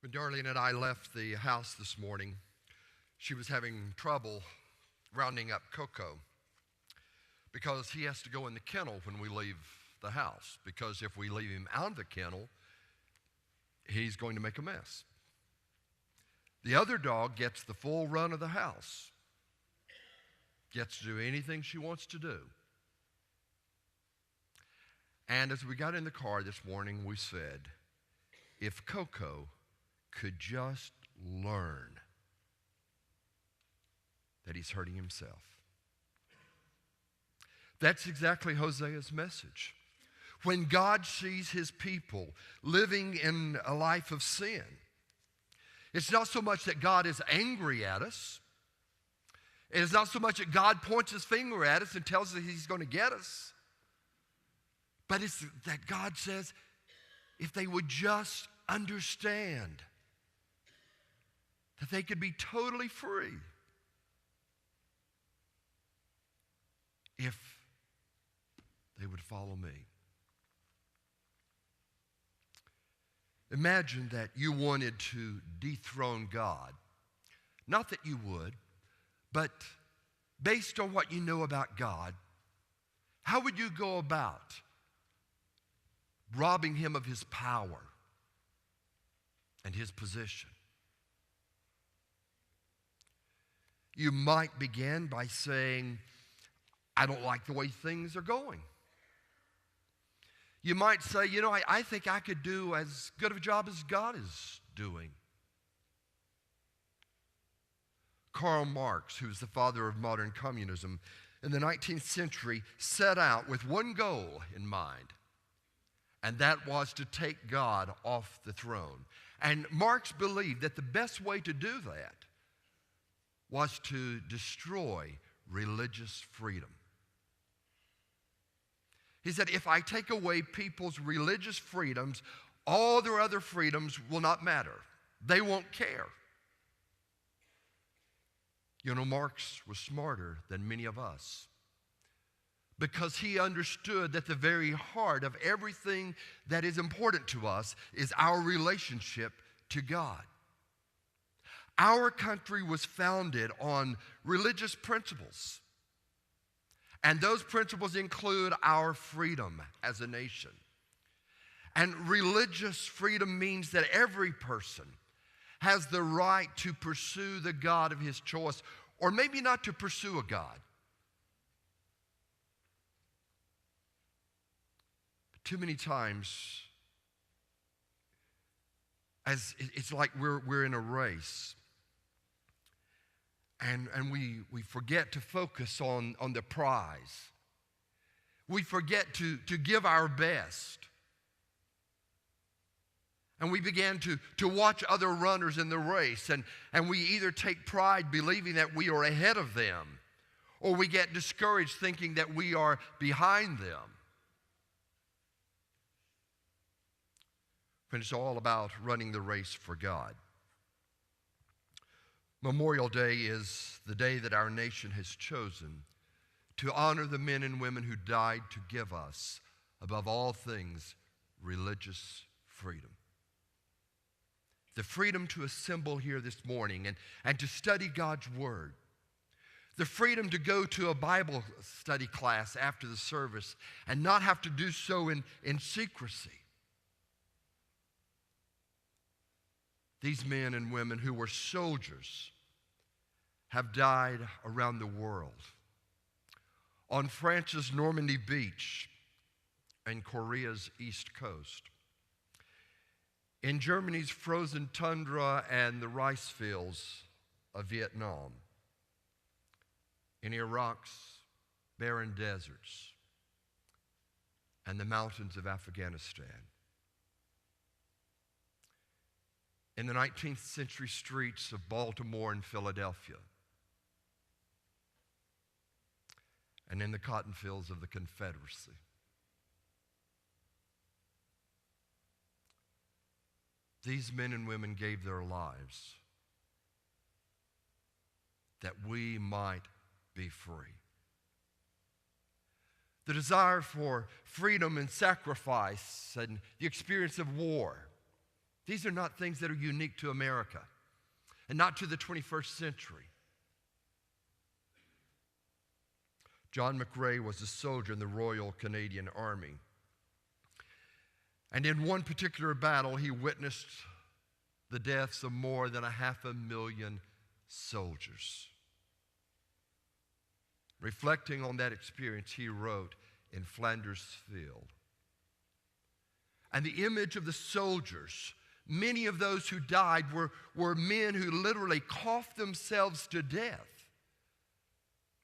When Darlene and I left the house this morning, she was having trouble rounding up Coco because he has to go in the kennel when we leave the house, because if we leave him out of the kennel, he's going to make a mess. The other dog gets the full run of the house, gets to do anything she wants to do. And as we got in the car this morning, we said, if Coco could just learn that he's hurting himself. That's exactly Hosea's message. When God sees his people living in a life of sin, it's not so much that God is angry at us. It is not so much that God points his finger at us and tells us he's going to get us. But it's that God says, if they would just understand that they could be totally free if they would follow me. Imagine that you wanted to dethrone God. Not that you would, but based on what you know about God, how would you go about robbing him of his power and his position? You might begin by saying, I don't like the way things are going. You might say, I think I could do as good of a job as God is doing. Karl Marx, who's the father of modern communism, in the 19th century set out with one goal in mind, and that was to take God off the throne. And Marx believed that the best way to do that was to destroy religious freedom. He said, if I take away people's religious freedoms, all their other freedoms will not matter. They won't care. Marx was smarter than many of us because he understood that the very heart of everything that is important to us is our relationship to God. Our country was founded on religious principles. And those principles include our freedom as a nation. And religious freedom means that every person has the right to pursue the God of his choice, or maybe not to pursue a God. But too many times, as it's like we're in a race. And we forget to focus on the prize. We forget to give our best. And we begin to watch other runners in the race. And we either take pride believing that we are ahead of them, or we get discouraged thinking that we are behind them. When it's all about running the race for God. Memorial Day is the day that our nation has chosen to honor the men and women who died to give us, above all things, religious freedom. The freedom to assemble here this morning and to study God's Word. The freedom to go to a Bible study class after the service and not have to do so in secrecy. These men and women who were soldiers have died around the world. On France's Normandy beach and Korea's east coast. In Germany's frozen tundra and the rice fields of Vietnam. In Iraq's barren deserts and the mountains of Afghanistan. In the 19th century streets of Baltimore and Philadelphia, and in the cotton fields of the Confederacy. These men and women gave their lives that we might be free. The desire for freedom and sacrifice and the experience of war, These are not things that are unique to America and not to the 21st century. John McRae was a soldier in the Royal Canadian Army. And in one particular battle, he witnessed the deaths of more than 500,000 soldiers. Reflecting on that experience, he wrote in Flanders Field. And the image of the soldiers, many of those who died were men who literally coughed themselves to death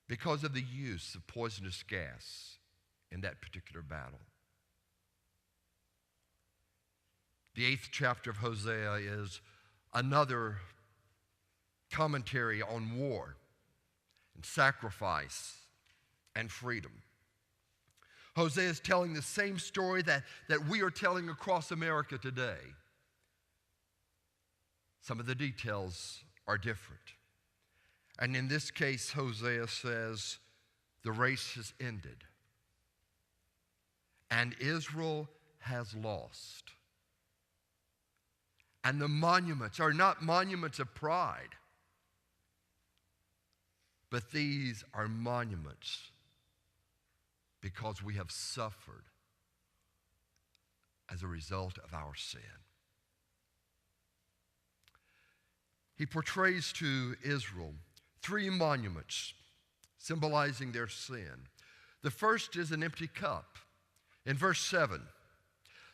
because of the use of poisonous gas in that particular battle. The 8th chapter of Hosea is another commentary on war and sacrifice and freedom. Hosea is telling the same story that we are telling across America today. Some of the details are different. And in this case, Hosea says, the race has ended, and Israel has lost. And the monuments are not monuments of pride, but these are monuments because we have suffered as a result of our sin. He portrays to Israel 3 monuments symbolizing their sin. The first is an empty cup. In verse 7,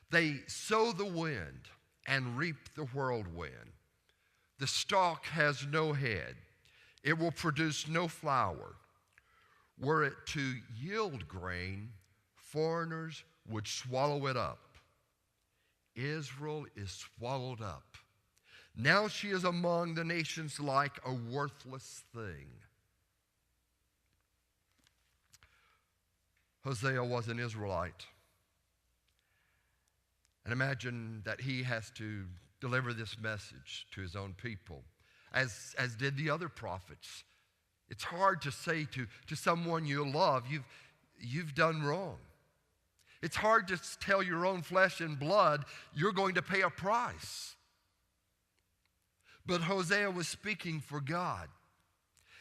they sow the wind and reap the whirlwind. The stalk has no head. It will produce no flour. Were it to yield grain, foreigners would swallow it up. Israel is swallowed up. Now she is among the nations like a worthless thing. Hosea was an Israelite. And imagine that he has to deliver this message to his own people, as did the other prophets. It's hard to say to someone you love, you've done wrong. It's hard to tell your own flesh and blood, you're going to pay a price. But Hosea was speaking for God.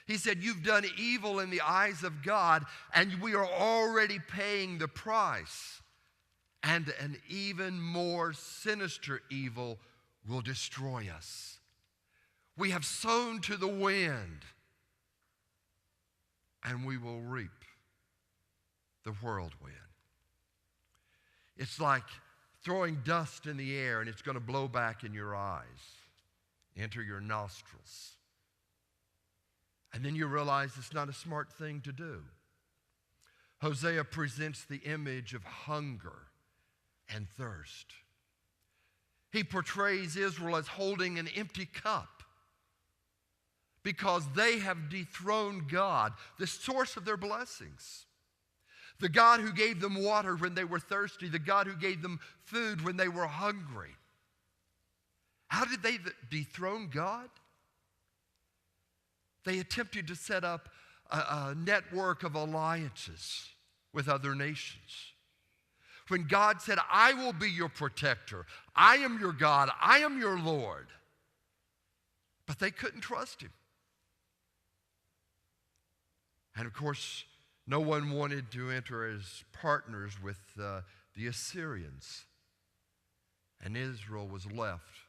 He said, you've done evil in the eyes of God, and we are already paying the price. And an even more sinister evil will destroy us. We have sown to the wind, and we will reap the whirlwind. It's like throwing dust in the air, and it's going to blow back in your eyes, enter your nostrils. And then you realize it's not a smart thing to do. Hosea presents the image of hunger and thirst. He portrays Israel as holding an empty cup because they have dethroned God, the source of their blessings. The God who gave them water when they were thirsty, the God who gave them food when they were hungry. How did they dethrone God? They attempted to set up a network of alliances with other nations. When God said, I will be your protector, I am your God, I am your Lord. But they couldn't trust him. And of course, no one wanted to enter as partners with the Assyrians. And Israel was left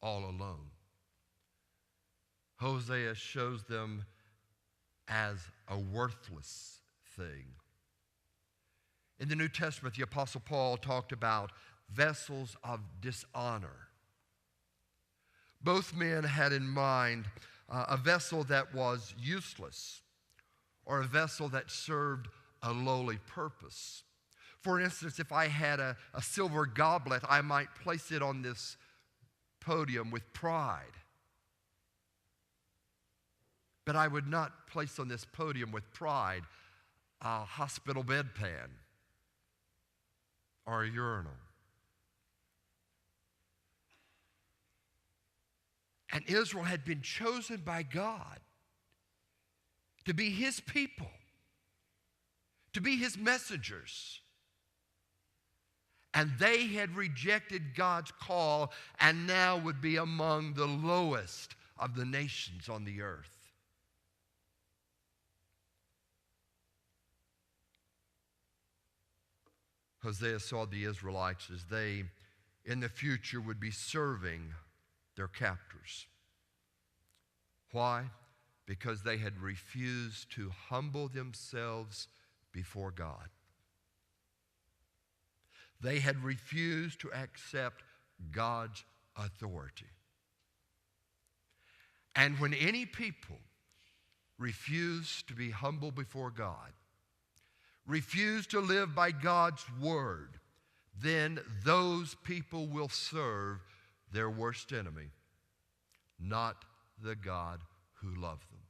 all alone. Hosea shows them as a worthless thing. In the New Testament, the Apostle Paul talked about vessels of dishonor. Both men had in mind a vessel that was useless or a vessel that served a lowly purpose. For instance, if I had a silver goblet, I might place it on this podium with pride. But I would not place on this podium with pride a hospital bedpan or a urinal. And Israel had been chosen by God to be his people, to be his messengers. And they had rejected God's call and now would be among the lowest of the nations on the earth. Hosea saw the Israelites as they, in the future, would be serving their captors. Why? Because they had refused to humble themselves before God. They had refused to accept God's authority. And when any people refuse to be humble before God, refuse to live by God's word, then those people will serve their worst enemy, not the God who loved them.